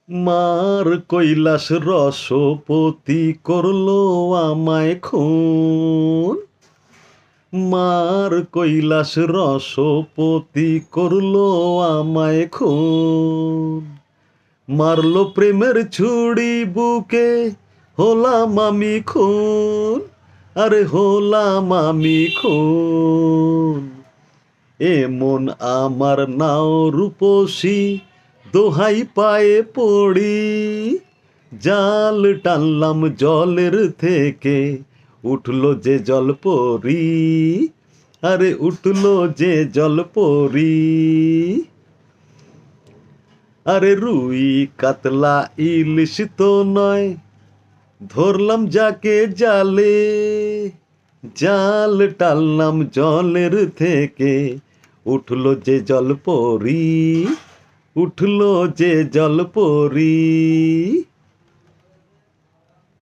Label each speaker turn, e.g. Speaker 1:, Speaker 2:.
Speaker 1: মার কৈলাস রসপতি করলো আমায় খুন। মার কৈলাস রসপতি করলো আমায় খুন। মারলো প্রেমের ছুরি বুকে, হলাম আমি খুন। আরে হলাম আমি খুন। এমন আমার নাও রূপসী, দোহাই পায়ে পড়ি। জাল টানলাম জলের থেকে, উঠলো যে জলপরি। আরে উঠলো যে জলপরি। আরে রুই কাতলা ইলিশ তো নয়, ধরলাম যাকে জালে। জাল টানলাম জলের থেকে, উঠলো যে জলপরি। উঠলো যে জলপরি।